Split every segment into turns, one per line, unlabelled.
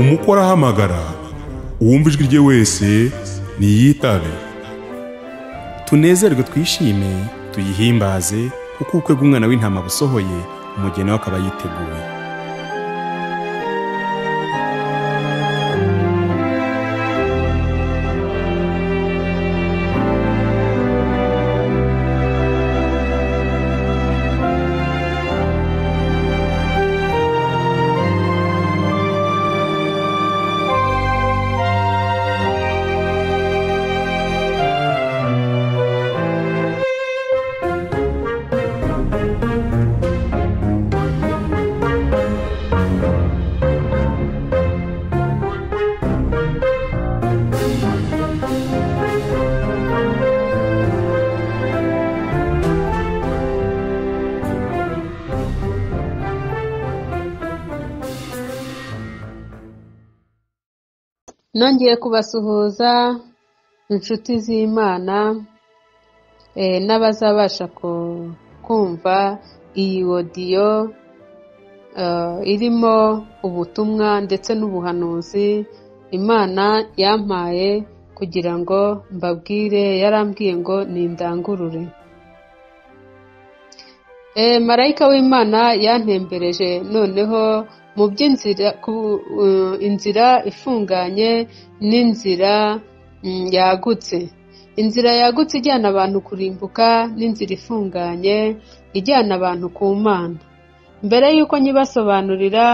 umukora ahamagara, uwumva ijwi rye wese niyitabe. Tunezerwe twishime tuyihimbaze, kuko ubukwe bw'umwana w'intama busohoye, umugeni we akaba yiteguye.
Nongeye kubasuhuza inshuti z'Imana n'abazabasha kumva iyi audio irimo ubutumwa ndetse n'ubuhanuzi Imana yampaye kugira ngo mbabwire. Yarambwiye ngo nindangurure. Marayika w'Imana yantembereje noneho mu by'inzira, inzira ifunganye n'inzira yagutse. Inzira yagutse ijyana abantu kurimbuka n'inzira ifunganye ijyana abantu ku Mana. Mbere y'uko nyibasobanurira,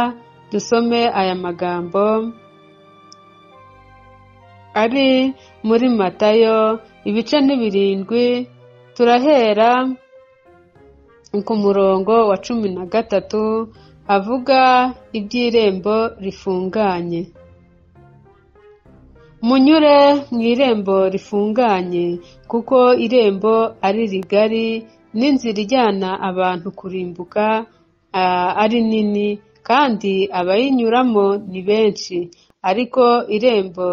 dusome aya magambo ari muri Matayo ibice 7. Turahera ku murongo wa 13 avuga iby'irembo rifunganye. Munyure mu irembo rifunganye, kuko irembo ari rigari n'inzira ijyana abantu kurimbuka ari nini, kandi abayinyuramo ni benshi. Ariko irembo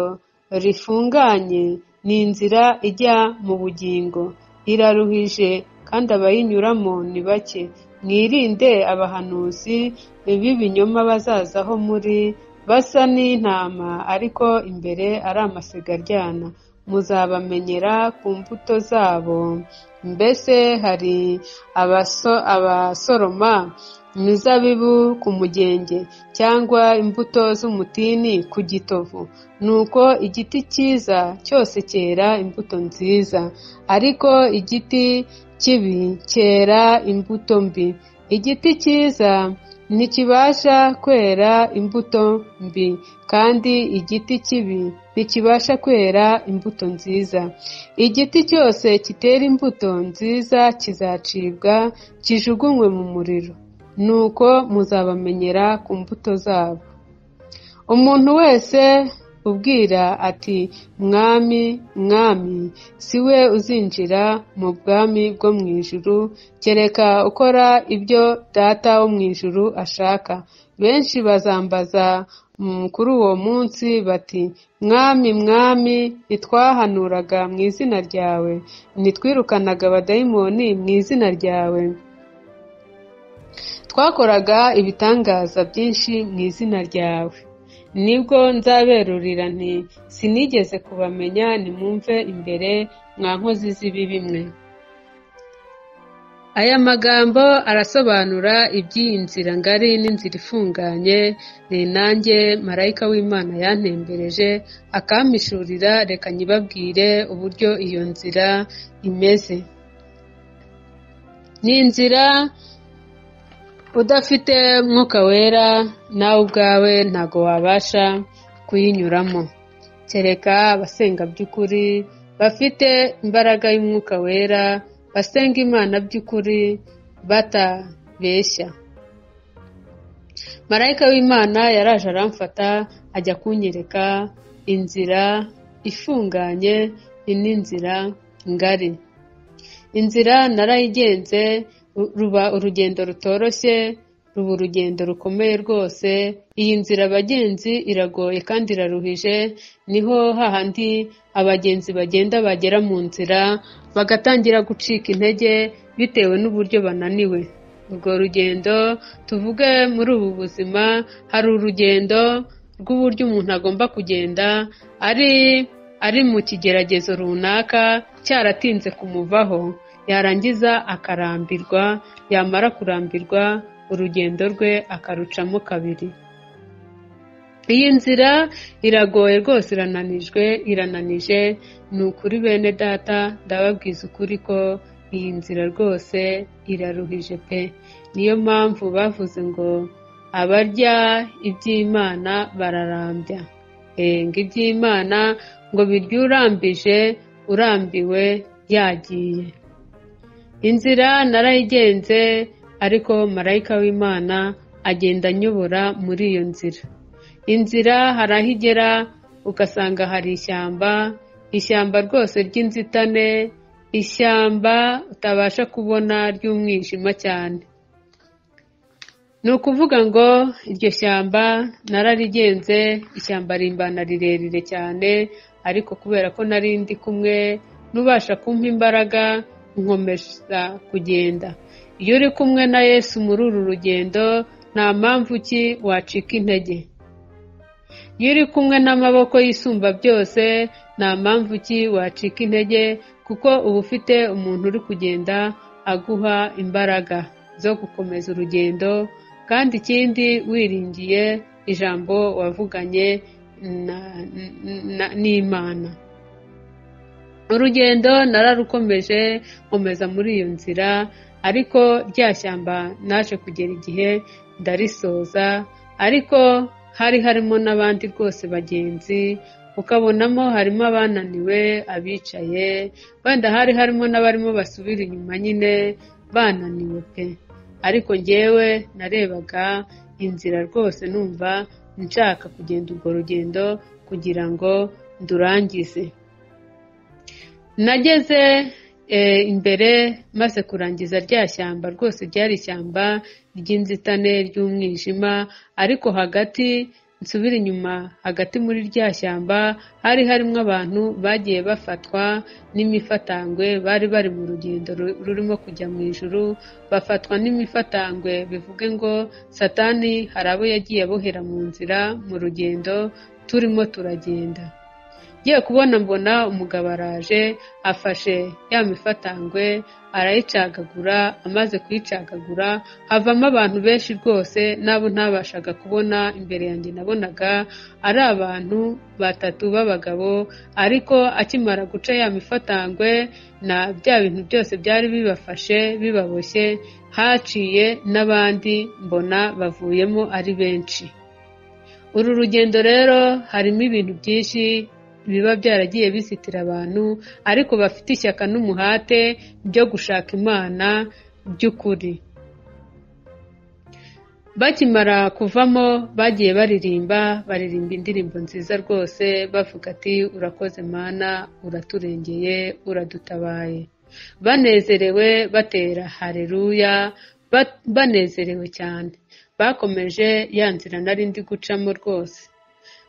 rifunganye ni inzira ijya mu bugingo, iraruhije, kandi abayinyuramo ni bake. Mwirinde abahanuzi b'ibinyoma bazazaho muri basa n'intama, ariko imbere ari amasega-ryana. Muzabamenyera ku mbuto zabo. Mbese hari abasoroma imizabibu ku mugenge, cyangwa imbuto z'umutini ku gitovu? Nuko igiti cyiza cyose cyera imbuto nziza, ariko igiti kibi cyera imbuto mbi. Igiti cyiza ntikibasha kwera imbuto mbi, kandi igiti kibi ntikibasha kwera imbuto nziza. Igiti cyose kitera imbuto nziza kizacibwa kijugunywe mu muriro. Nuko muzabamenyera ku mbuto zabo. Umuntu wese ubwira ati mwami mwami, si we uzinjira mu bwami bwo mu ijuru, kereka ukora ibyo Data wo mu ijuru ashaka. Benshi bazambaza kuri uwo munsi bati, mwami mwami, ntitwahanuraga mu izina ryawe, ntitwirukanaga abadayimoni mu izina ryawe, twakoraga ibitangaza byinshi mu izina ryawe? Nibwo nzaberurira nti, sinigeze kubamenya, nimumve imbere mwa nkozi z'ibibi mwe. Aya magambo arasobanura iby'iyi nzira ngari n'inzira ifunganye. Ni nanjye marayika w'Imana yantembereje akampishurira. Reka nyibabwire uburyo iyo nzira imeze. Ni inzira udafite Mwuka Wera nawe ubwawe ntago wabasha kuyinyuramo, kereka abasenga by'ukuri, bafite imbaraga y'Umwuka Wera, basenga Imana by'ukuri batabeshya. Marayika w'Imana yaraje aramfata, ajya kunyereka inzira ifunganye n'inzira ngari. Inzira narayigenze, ruba urugendo rutoroshye, ruba urugendo rukomeye rwose. Iyi nzira abagenzi iragoye kandi iraruhije. Niho hahandi abagenzi bagenda bagera mu nzira bagatangira gucika intege bitewe n'uburyo bananiwe. Urwo rugendo tuvuge muri ubu buzima, hari urugendo rw'uburyo umuntu agomba kugenda ari mu kigeragezo runaka cyaratinze kumuvaho, yarangiza akarambirwa, yamara kurambirwa urugendo rwe akarucamo kabiri. Iyi nzira iragoye rwose, irananije. Ni ukuri bene data, ndababwiza ukuri ko iyi nzira rwose iraruhije pe. Niyo mpamvu bavuze ngo abarya iby'Imana bararambya. Ngo iby'Imana ngo birya urambije, urambiwe yagiye. Inzira narayigenze, ariko marayika w'Imana agenda anyobora muri iyo nzira. Inzira hari aho igera ugasanga hari ishyamba rwose ry'inzitane, ishyamba utabasha kubona ry'umwijima cyane. Ni ukuvuga ngo iryo shyamba nararigenze, ishyamba rimbana rirerire cyane, ariko kubera ko nari ndi kumwe n'ubasha kumpa imbaraga, nkomeza kugenda. Iyo uri kumwe na Yesu muri uru rugendo, nta mpamvu ki wacika intege. Iyo uri kumwe n'amaboko y'isumba byose, nta mpamvu ki wacika intege, kuko uba ufite umuntu uri kugenda aguha imbaraga zo gukomeza urugendo, kandi ikindi wiringiye ijambo wavuganye n'Imana. Urugendo nararukomeje, nkomeza muri iyo nzira, ariko rya shyamba naje kugera igihe ndarisoza, ariko hari harimo n'abandi rwose bagenzi, ukabonamo harimo abananiwe, abicaye, wenda hari harimo n'abarimo basubira inyuma nyine bananiwe pe. Ariko njyewe narebaga inzira rwose numva nshaka kugenda urwo rugendo kugira ngo ndurangize. Nageze imbere maze kurangiza rya shyamba, rwose ryari ishyamba ry'inzitane ry'umwijima, ariko hagati nsubira inyuma, hagati muri rya shyamba hari harimo abantu bagiye bafatwa n'imifatangwe, bari mu rugendo rurimo kujya mu ijuru, bafatwa n'imifatangwe. Bivuge ngo Satani hari abo yagiye abohera mu nzira mu rugendo turimo turagenda. Ngiye kubona mbona umugabo araje, afashe ya mifatangwe arayicagagura, amaze kuyicagagura havamo abantu benshi rwose, nabo ntabashaga kubona. Imbere yanjye nabonaga ari abantu 3 b'abagabo, ariko akimara guca ya mifatangwe na bya bintu byose byari bibafashe bibaboshye, haciye n'abandi mbona bavuyemo ari benshi. Uru rugendo rero harimo ibintu byinshi biba byaragiye bisitira abantu, ariko bafite ishyaka n'umuhate byo gushaka Imana by'ukuri. Bakimara kuvamo bagiye baririmba indirimbo nziza rwose, bavuga ati urakoze Mana, uraturengeye, uradutabaye. Banezerewe batera haleluya, banezerewe cyane. Bakomeje ya nzira nari ndi gucamo rwose.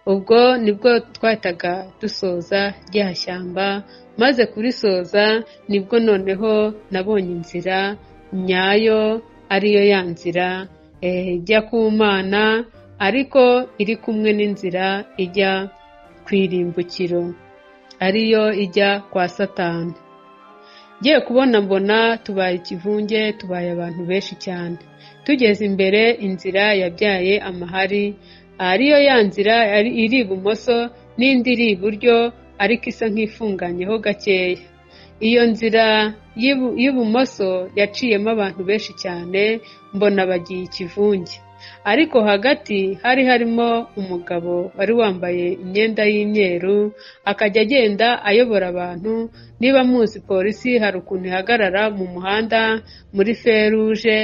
Ubwo nibwo twahitaga dusoza rya shyamba, maze kurisoza nibwo noneho nabonye inzira nyayo, ariyo ya nzira ijya ku Mana, ariko iri kumwe n'inzira ijya ku irimbukiro, ariyo ijya kwa Satani. Ngiye kubona mbona tubaye ikivunge, tubaye abantu benshi cyane. Tugeze imbere, inzira yabyaye amahari, ariyo ya nzira iri ibumoso n'indi iri iburyo, ariko isa nk'ifunganyeho gakeya. Iyo nzira y'ibumoso yaciyemo abantu benshi cyane, mbona bagiye ikivunge. Ariko hagati hari harimo umugabo wari wambaye imyenda y'imyeru, akajya agenda ayobora abantu. Niba muzi polisi hari ukuntu ihagarara mu muhanda muri feruje,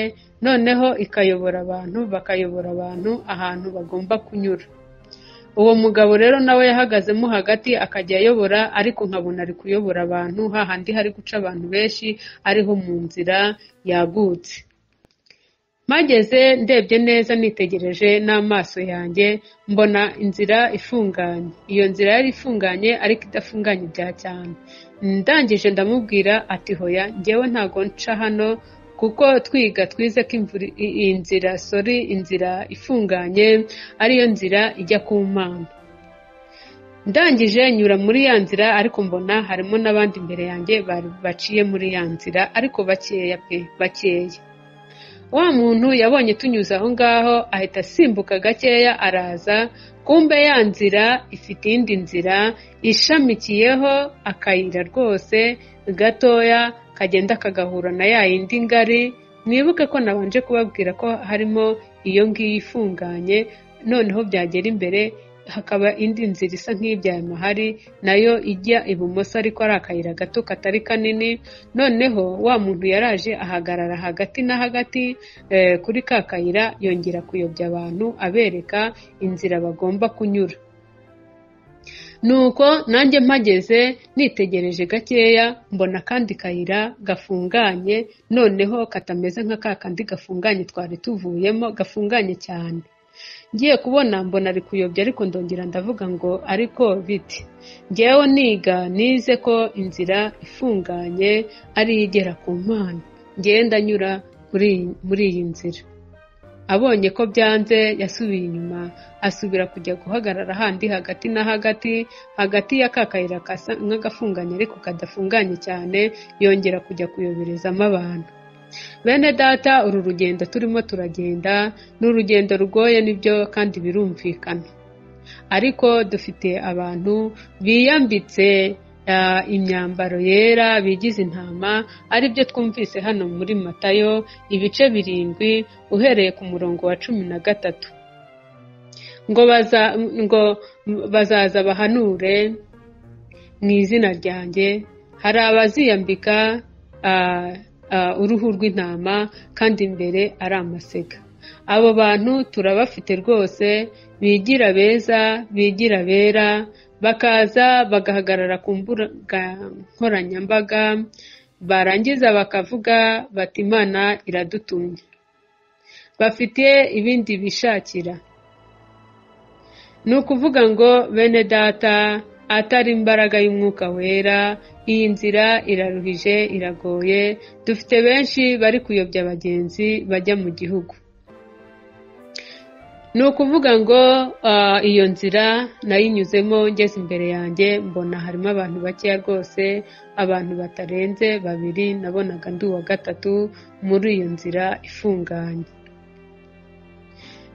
noneho ikayobora abantu, bakayobora abantu ahantu bagomba kunyura. Uwo mugabo rero nawe yahagazemo hagati akajya ayobora, ariko nkabona ari kuyobora abantu hahandi hari guca abantu benshi, ariho mu nzira yagutse. Mageze ndebye neza nitegereje n'amaso yanjye, mbona inzira ifunganye. Iyo nzira yari ifunganye ariko idafunganye bya cyane. Ndangije ndamubwira ati hoya, njyewe ntago nca hano kuko twize ko inzira ifunganye ariyo nzira ijya ku Mana. Ndangije nyura muri ya nzira, ariko mbona harimo n'abandi imbere yanjye baciye muri ya nzira, ariko bakeya. Wa muntu yabonye tunyuze aho ngaho ahita asimbuka gakeya araza, kumbe ya nzira ifite indi nzira ishamikiyeho akayira rwose gatoya kagenda kagahura na ya yindi ngari. Mwibuke ko nabanje kubabwira ko harimo iyo ngiyo ifunganye, noneho byagera imbere hakaba indi nzira isa nk'ibyaye mahari, nayo ijya ibumoso ariko ari akayira gato katari kanini. Noneho wa muntu yaraje ahagarara hagati na hagati kuri ka kayira, yongera kuyobya abantu abereka inzira bagomba kunyura. Nuko nanjye mpageze nitegereje gakeya, mbona akandi kayira gafunganye, noneho katameze nka ka kandi gafunganye twari tuvuyemo, gafunganye cyane. Ngiye kubona mbona ari kuyobya, ariko ndongera ndavuga ngo ariko biti, njyewe nize ko inzira ifunganye ari igera ku Mana, ngenda nyura muri iyi nzira. Abonye ko byanze yasubiye inyuma, asubira kujya guhagarara handi hagati na hagati ya ka kayira kasa nk'agafunganye ariko kadafunganye cyane, yongera kujya kuyoberezamo abantu. Bene data, uru rugendo turimo turagenda ni urugendo rugoye nibyo, kandi birumvikana, ariko dufite abantu biyambitse imyambaro yera bigize intama, aribyo twumvise hano muri Matayo ibice 7 uhereye ku murongo wa 13, ngo bazaza bahanure mu izina ryanjye, hari abaziyambika uruhu rw'intama kandi imbere ari amasega. Abo bantu turabafite rwose, bigira beza, bigira bera, bakaza bagahagarara ku mbuga nkoranyambaga, barangiza bakavuga bati Imana iradutumye. Bafite ibindi bishakira. Ni ukuvuga ngo bene data, atari imbaraga y'Umwuka Wera, iyi nzira iraruhije, iragoye. Dufite benshi bari kuyobya abagenzi bajya mu gihugu. Ni ukuvuga ngo iyo nzira nayinyuzemo, ngeze imbere yanjye mbona harimo abantu bakeya rwose, abantu batarenze 2, nabonaga ndi uwa 3 muri iyo nzira ifunganye.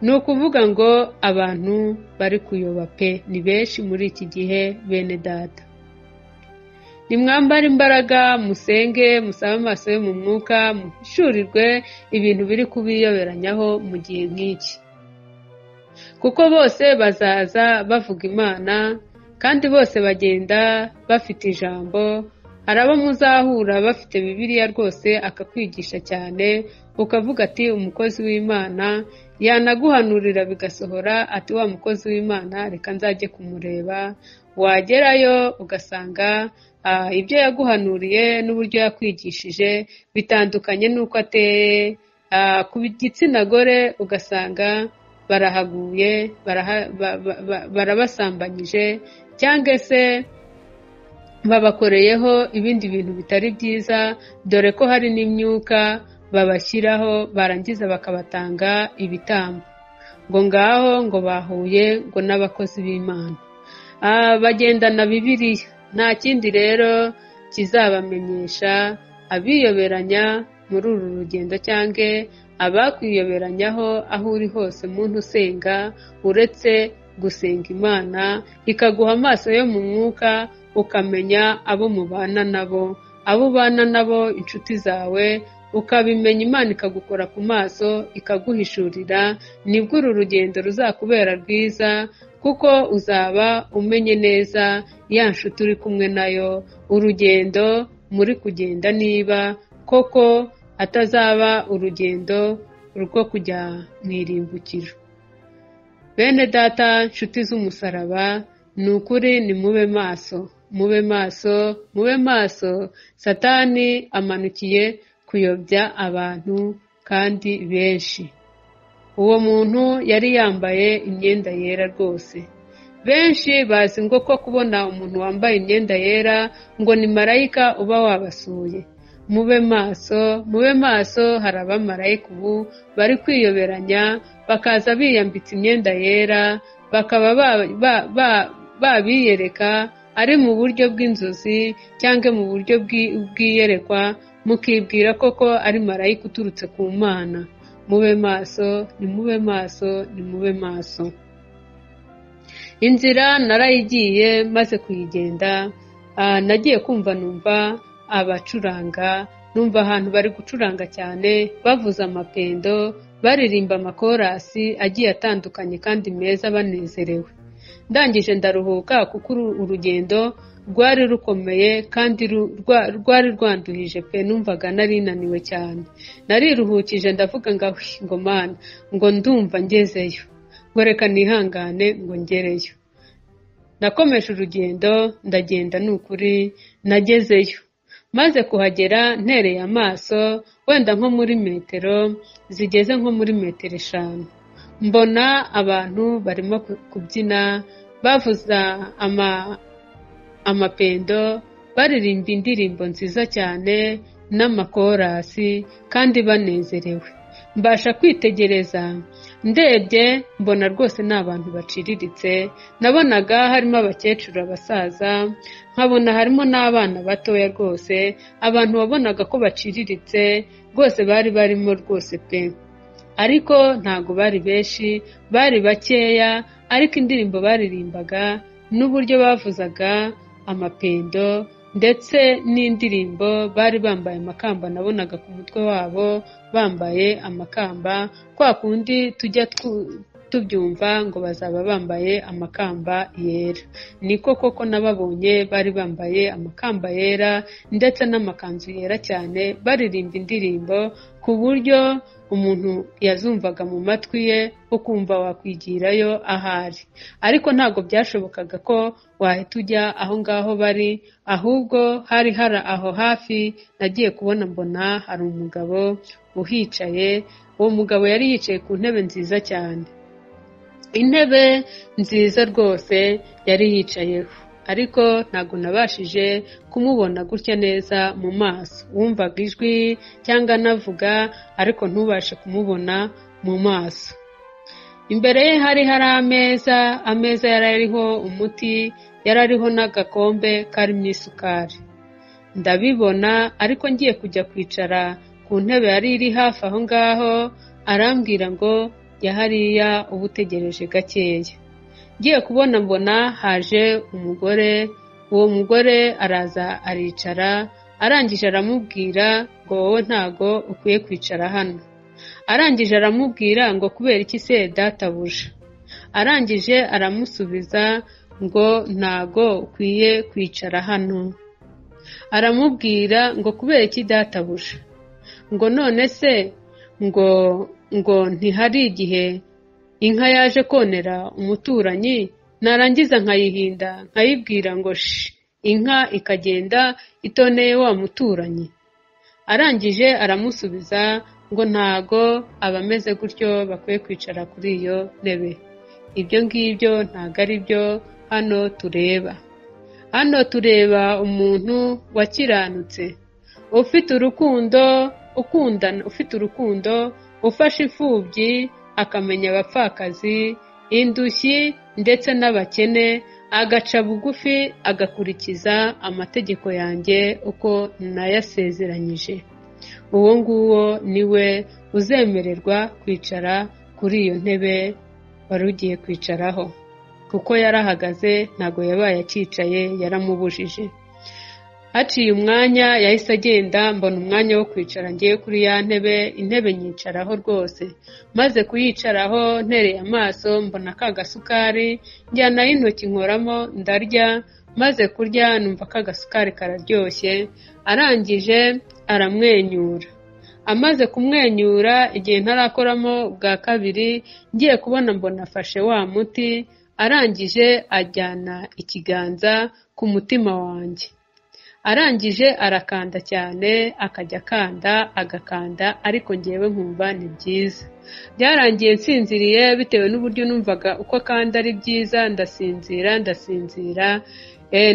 Ni ukuvuga ngo abantu bari kuyoba pe, ni benshi muri iki gihe. Bene data, nimwambare imbaraga, musenge, musabe amaso yo mu mwuka, muhishurirwe ibintu biri kubiyoberanyaho mu gihe nk'iki, kuko bose bazaza bavuga Imana, kandi bose bagenda bafite ijambo. Hari abo muzahura bafite Bibiliya rwose, akakwigisha cyane, ukavuga ati umukozi w'Imana, yanaguhanurira bigasohora, ati wa mukozi w'Imana reka nzajye kumureba. Wagerayo ugasanga ibyo yaguhanuriye n'uburyo yakwigishije bitandukanye n'uko ateye. Ku gitsina gore ugasanga barahaguye, barabasambanyije, cyangwa se babakoreyeho ibindi bintu bitari byiza, dore ko hari n'imyuka babashyiraho, barangiza bakabatanga ibitambo, ngo ngaho ngo bahuye ngo n'abakozi b'Imana. Bagendana Bibiliya, nta kindi rero kizabamenyesha abiyoberanya muri uru rugendo, cyangwa abakwiyoberanyaho aho uri hose muntu usenga, uretse gusenga Imana ikaguha amaso yo mu mwuka, ukamenya abo mubana nabo, abo ubana nabo, inshuti zawe, ukabimenya. Imana ikagukora ku maso, ikaguhishurira. Nibwo uru rugendo ruzakubera rwiza, kuko uzaba umenye neza ya nshuti uri kumwe nayo, urugendo muri kugenda niba koko atazaba urugendo rwo kujya mu irimbukiro. Bene data, nshuti z'umusaraba, ni ukuri nimube maso, mube maso, mube maso. Satani amanukiye kuyobya abantu kandi benshi. Uwo muntu yari yambaye imyenda yera rwose. Benshi bazi ngo ko kubona umuntu wambaye imyenda yera ngo ni marayika uba wabasuye. mube maso, hari abamarayika ubu bari kwiyoberanya bakaza biyambitse imyenda yera, bakaba babiyereka ari mu buryo bw'inzozi cyangwa mu buryo bw'iyerekwa, mukibwira koko ari marayika uturutse ku Mana. Mube maso, nimube maso. Inzira narayigiye, maze kuyigenda nagiye kumva numva abacuranga, numva ahantu bari gucuranga cyane bavuza amapendo, baririmba amakorasi agiye atandukanye kandi meza banezerewe. Ndangije ndaruhuka kuko urugendo rwari rukomeye kandi rwari rwanduhije pe, numvaga nari naniwe cyane. Nariruhukije ndavuga ngo Mana, ngo ndumva ngezeyo, ngo reka nihangane ngo ngereyo. Nakomeje urugendo, ndagenda nukuri nagezeyo. Maze kuhagera ntereye amaso wenda nko muri metero zigeze nko muri metero 5, mbona abantu barimo kubyina bavuza amapendo, baririmba indirimbo nziza cyane n'amakorasi kandi banezerewe. Mbasha kwitegereza, ndebye mbona rwose ni abantu baciriritse. Nabonaga harimo abakecuru, abasaza, nkabona harimo n'abana batoya rwose, abantu wabonaga ko baciriritse rwose, bari barimo rwose pe. Ariko ntago bari benshi, bari bakeya, ariko indirimbo baririmbaga n'uburyo bavuzaga amapendo ndetse n'indirimbo, bari bambaye amakamba, nabonaga ku mutwe wabo bambaye amakamba, kwa kundi tujya tubyumva ngo bazaba bambaye amakamba yera. Niko koko nababonye bari bambaye amakamba yera ndetse n'amakanzu yera cyane, baririmba indirimbo ku buryo umuntu yazumvaga mu matwi ye ukumva wakwigirayo ahari. Ariko ntabwo byashobokaga ko wahita ujya aho ngaho bari, ahubwo hari aho hafi. Nagiye kubona mbona hari umugabo uhicaye. Uwo mugabo yari yicaye ku ntebe nziza cyane, intebe nziza rwose yari yicayeho, ariko ntabwo nabashije kumubona gutya neza mu maso. Wumvaga ijwi cyangwa navuga, ariko ntubashe kumubona mu maso. Imbere ye hari ameza yari ariho umuti, yari ariho n'agakombe karimo isukari. Ndabibona, ariko ngiye kujya kwicara ku ntebe yari iri hafi aho ngaho, arambwira ngo jya hariya uba utegereje gakeya. Ngiye kubona mbona haje umugore. Uwo mugore araza aricara, arangije aramubwira ngo wowe ntago ukwiye kwicara hano. Arangije aramubwira ngo kubera iki se databuja? Arangije aramusubiza ngo ntago ukwiye kwicara hano. Aramubwira ngo kubera iki databuja? Ngo none se ngo ntihari igihe inka yaje konera umuturanyi, narangiza nkayihinda nkayibwira ngo inka ikagenda itoneye wa muturanyi? Arangije aramusubiza ngo ntago abameze gutyo bakwiye kwicara kuri iyo ntebe. Ibyo ngibyo ntago ari byo hano tureba. Hano tureba umuntu wakiranutse, ufite urukundo, ufashe imfubyi, akamenya abapfakazi, indushyi ndetse n'abakene, agaca bugufi, agakurikiza amategeko yanjye uko nayasezeranyije. Uwo nguwo niwe uzemererwa kwicara kuri iyo ntebe wari ugiye kwicaraho, kuko yarahagaze ntago yabaye akicaye, yaramubujije. Haciye umwanya yahise agenda, mbona umwanya wo kwicara ngiye kuri ya ntebe, intebe nyicaraho rwose. Maze kuyicaraho ntereye amaso, mbona ka gasukari, njyanaho intoki nkoramo ndarya. Maze kurya numva ka gasukari kararyoshye. Arangije aramwenyura. Amaze kumwenyura, igihe ntarakoramo bwa kabiri, ngiye kubona mbona afashe wa muti. Arangije ajyana ikiganza ku mutima wanjye. Arangije arakanda cyane, akajya agakanda, ariko ngewe nkumva ni byiza. Byarangiye nsinziriye bitewe n'uburyo numvaga uko kandi ari byiza. Ndasinzira,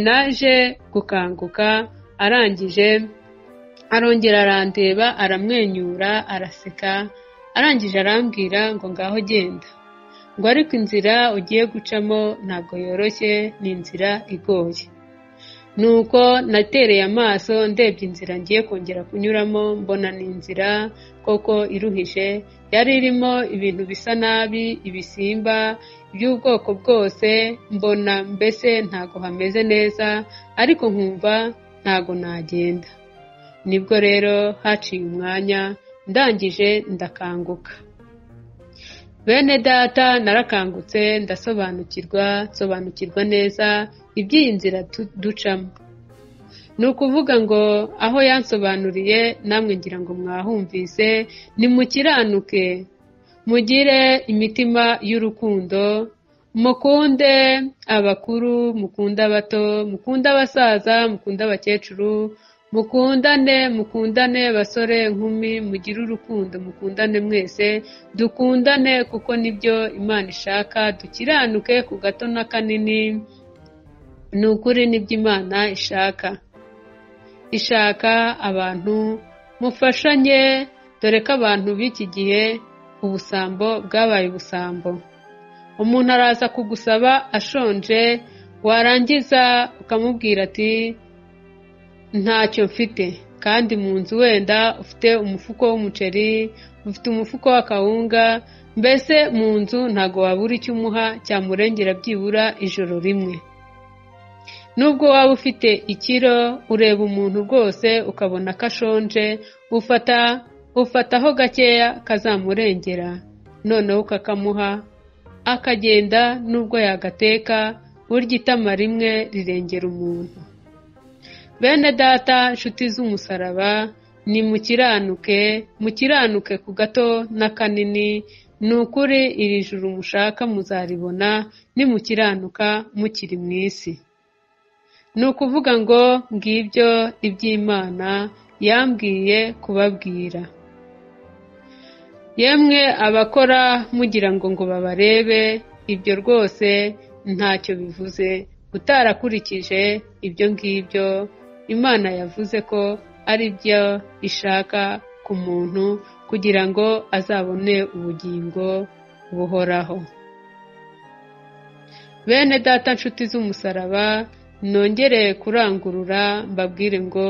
naje gukanguka. Arangije arongera arandeba, aramwenyura, araseka, arangije arambwira ngo ngaho genda, ngo ariko inzira ugiye gucamo ntabwo yoroshye, ni inzira igoye. Nuko natereye amaso ndebye inzira ngiye kongera kunyuramo, mbona ni inzira koko iruhije, yari irimo ibintu bisa nabi, ibisimba by'ubwoko bwose, mbona mbese ntago hameze neza, ariko nkumva ntago nagenda. Nibwo rero haciye umwanya, ndangije ndakanguka. Bene data, narakangutse nsobanukirwa neza iby'iyi nzira ducamo. Ni ukuvuga ngo aho yansobanuriye namwe ngira ngo mwahumvise, nimukiranuke, mugire imitima y'urukundo, mukunde abakuru, mukunde abato, mukunde abasaza, mukunde abakecuru, mukundane basore, nkumi, mugire urukundo, mukundane mwese, dukundane kuko nibyo Imana ishaka, dukiranuke ku gato na kanini. Ni ukuri nibyo Imana ishaka abantu mufashanye, dore ko abantu b'iki gihe ubusambo bwabaye ubusambo. Umuntu araza kugusaba ashonje, warangiza ukamubwira ati ntacyo mfite, kandi mu nzu wenda ufite umufuko w'umuceri, ufite umufuko w'akawunga, mbese mu nzu ntago wabura icyo umuha cyamurengera byibura ijoro rimwe. Nubwo waba ufite ikiro, ureba umuntu rwose ukabona ko ashonje, ufataho gakeya kazamurengera, noneho ukakamuha, akagenda. Nubwo yagateka, burya itama rimwe rirengera umuntu. Bene data, nshuti z'umusaraba, mukiranuke ku gato na kanini. Ni ukuri iri juru mushaka muzaribona nimukiranuka mukiri mu isi. Ni ukuvuga ngo ngibyo iby'Imana yambwiye kubabwira. Yemwe abakora mugira ngo babarebe, ibyo rwose ntacyo bivuze, utarakurikije ibyo ngibyo Imana yavuze ko ari byo ishaka ku muntu, kugira ngo azabone ubugingo buhoraho. Bene data, nshuti z'umusaraba, nongere kurangurura mbabwire ngo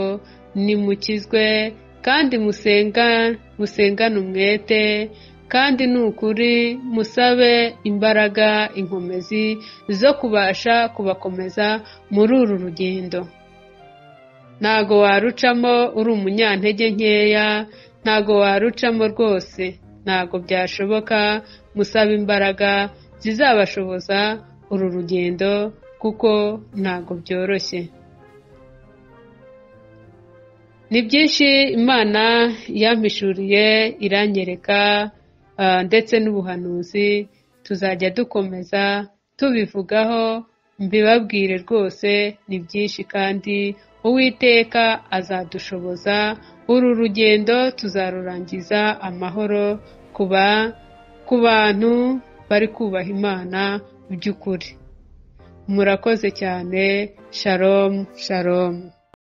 nimukizwe kandi musengane umwete, kandi ni ukuri musabe imbaraga, inkomezi zo kubasha kubakomeza muri uru rugendo. Ntago warucamo uri umunyantege nkeya, ntago warucamo rwose, ntago byashoboka. Musabe imbaraga zizabashoboza uru rugendo, kuko ntago byoroshye. Ni byinshi Imana yampishuriye iranyereka, ndetse n'ubuhanuzi tuzajya dukomeza tubivugaho, mbibabwire rwose ni byinshi, kandi Uwiteka azadushoboza. Uru rugendo tuzarurangiza amahoro ku bantu bari kubaha Imana by'ukuri. Murakoze cyane. Shalom, shalom.